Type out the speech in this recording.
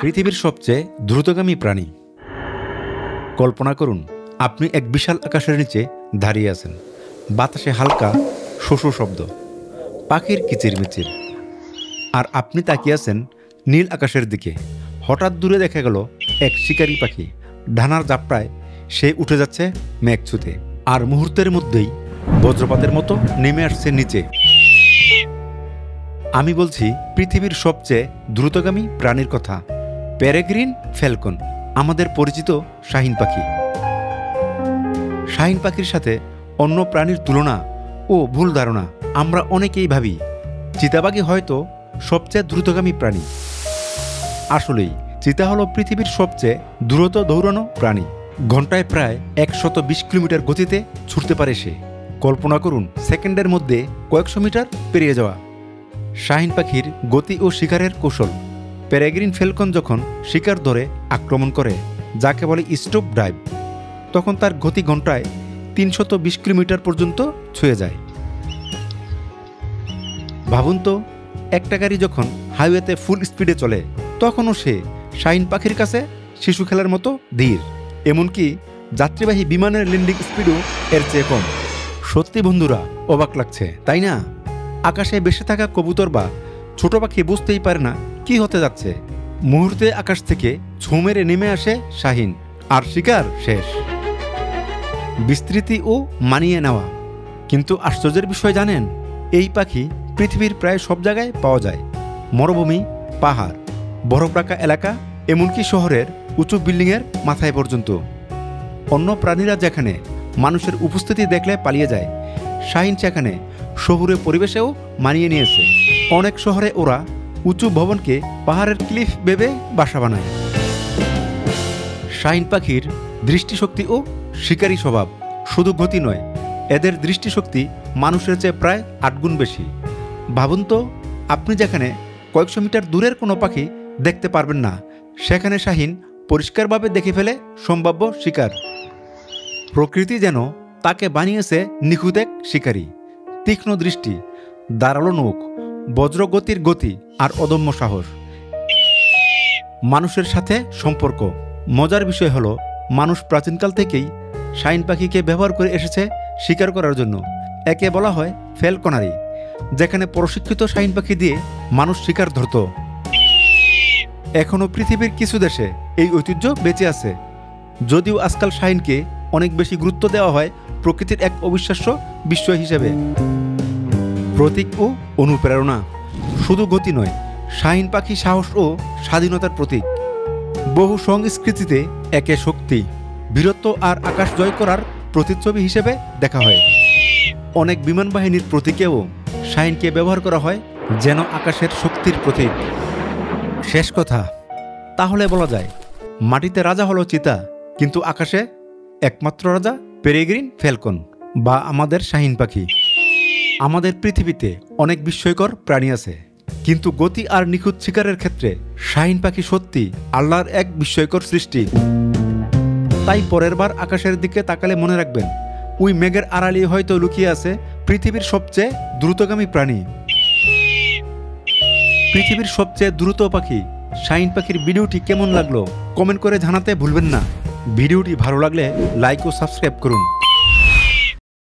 পৃথিবীর সবচেয়ে দ্রুতগামী প্রাণী। কল্পনা করুন, আপনি এক বিশাল আকাশের নিচে দাঁড়িয়ে আছেন। বাতাসে হালকা শোষো শব্দ, পাখির কিচিরমিচির, আর আপনি তাকিয়ে আছেন নীল আকাশের দিকে। হঠাৎ দূরে দেখা গেল এক শিকারী পাখি। ডানার জাপটায় সে উঠে যাচ্ছে মেঘ ছুঁতে, আর মুহূর্তের মধ্যেই বজ্রপাতের মতো নেমে আসছে নিচে। আমি বলছি পৃথিবীর সবচেয়ে দ্রুতগামী প্রাণীর কথা, পেরেগ্রিন ফ্যালকন, আমাদের পরিচিত শাহীন পাখি। শাহীন পাখির সাথে অন্য প্রাণীর তুলনা ও ভুল ধারণা। আমরা অনেকেই ভাবি চিতাবাঘই হয়তো সবচেয়ে দ্রুতগামী প্রাণী। আসলেই চিতা হলো পৃথিবীর সবচেয়ে দ্রুত দৌড়ানো প্রাণী। ঘন্টায় প্রায় 120 কিলোমিটার গতিতে ছুটতে পারে সে। কল্পনা করুন সেকেন্ডের মধ্যে কয়েকশো মিটার পেরিয়ে যাওয়া। শাহীন পাখির গতি ও শিকারের কৌশল। পেরেগ্রিন ফ্যালকন যখন শিকার ধরে আক্রমণ করে, যাকে বলে স্টপ ডাইভ, তখন তার গতি ঘন্টায় 320 কিলোমিটার পর্যন্ত ছুঁয়ে যায়। ভাবুন তো, একটা গাড়ি যখন হাইওয়েতে ফুল স্পিডে চলে, তখনও সে শাহীন পাখির কাছে শিশু খেলার মতো ধীর। এমনকি যাত্রীবাহী বিমানের ল্যান্ডিং স্পিডও এর চেয়ে কম। সত্যি বন্ধুরা, অবাক লাগছে তাই না? আকাশে ভেসে থাকা কবুতর বা ছোট পাখি বুঝতেই পারে না কি হতে যাচ্ছে। মুহূর্তে আকাশ থেকে ছোঁ মেরে নেমে আসে শাহীন, আর শিকার শেষ। বিস্তৃতি ও মানিয়ে নেওয়া। কিন্তু আশ্চর্যের বিষয় জানেন, এই পাখি পৃথিবীর প্রায় সব জায়গায় পাওয়া যায়। মরুভূমি, পাহাড়, বরফ ঢাকা এলাকা, এমনকি শহরের উঁচু বিল্ডিংয়ের মাথায় পর্যন্ত। অন্য প্রাণীরা যেখানে মানুষের উপস্থিতি দেখলে পালিয়ে যায়, শাহীন সেখানে শহুরে পরিবেশেও মানিয়ে নিয়েছে। অনেক শহরে ওরা উঁচু ভবনকে পাহাড়ের ক্লিফ ভেবে বাসা বানায়। শাহীন পাখির দৃষ্টিশক্তি ও শিকারী স্বভাব। শুধু গতি নয়, এদের দৃষ্টিশক্তি মানুষের চেয়ে প্রায় 8 গুণ বেশি। ভাবুন তো, আপনি যেখানে কয়েকশো মিটার দূরের কোনো পাখি দেখতে পারবেন না, সেখানে শাহীন পরিষ্কারভাবে দেখে ফেলে সম্ভাব্য শিকার। প্রকৃতি যেন তাকে বানিয়েছে নিখুঁত এক শিকারী। তীক্ষ্ণ দৃষ্টি, দাঁড়ালো নখ, বজ্রগতির গতি আর অদম্য সাহস। মানুষের সাথে সম্পর্ক। মজার বিষয় হলো, মানুষ প্রাচীনকাল থেকেই শাহীন পাখিকে ব্যবহার করে এসেছে শিকার করার জন্য। একে বলা হয় ফ্যালকনারি, যেখানে প্রশিক্ষিত শাহীন পাখি দিয়ে মানুষ শিকার ধরত। এখনও পৃথিবীর কিছু দেশে এই ঐতিহ্য বেঁচে আছে, যদিও আজকাল শাহীনকে অনেক বেশি গুরুত্ব দেওয়া হয় প্রকৃতির এক অবিশ্বাস্য বিস্ময় হিসেবে। প্রতীক ও অনুপ্রেরণা। শুধু গতি নয়, শাহীন পাখি সাহস ও স্বাধীনতার প্রতীক। বহু সংস্কৃতিতে একে শক্তি, বীরত্ব আর আকাশ জয় করার প্রতিচ্ছবি হিসেবে দেখা হয়। অনেক বিমান বাহিনীর প্রতীকেও শাহীনকে ব্যবহার করা হয়, যেন আকাশের শক্তির প্রতীক। শেষ কথা তাহলে বলা যায়, মাটিতে রাজা হলো চিতা, কিন্তু আকাশে একমাত্র রাজা পেরেগ্রিন ফ্যালকন বা আমাদের শাহীন পাখি। আমাদের পৃথিবীতে অনেক বিস্ময়কর প্রাণী আছে, কিন্তু গতি আর নিখুঁত শিকারের ক্ষেত্রে শাহীন পাখি সত্যি আল্লাহর এক বিস্ময়কর সৃষ্টি। তাই পরের বার আকাশের দিকে তাকালে মনে রাখবেন, ওই মেঘের আড়ালে হয়তো লুকিয়ে আছে পৃথিবীর সবচেয়ে দ্রুতগামী প্রাণী। পৃথিবীর সবচেয়ে দ্রুত পাখি শাহীন পাখির ভিডিওটি কেমন লাগলো কমেন্ট করে জানাতে ভুলবেন না। ভিডিওটি ভালো লাগলে লাইক ও সাবস্ক্রাইব করুন।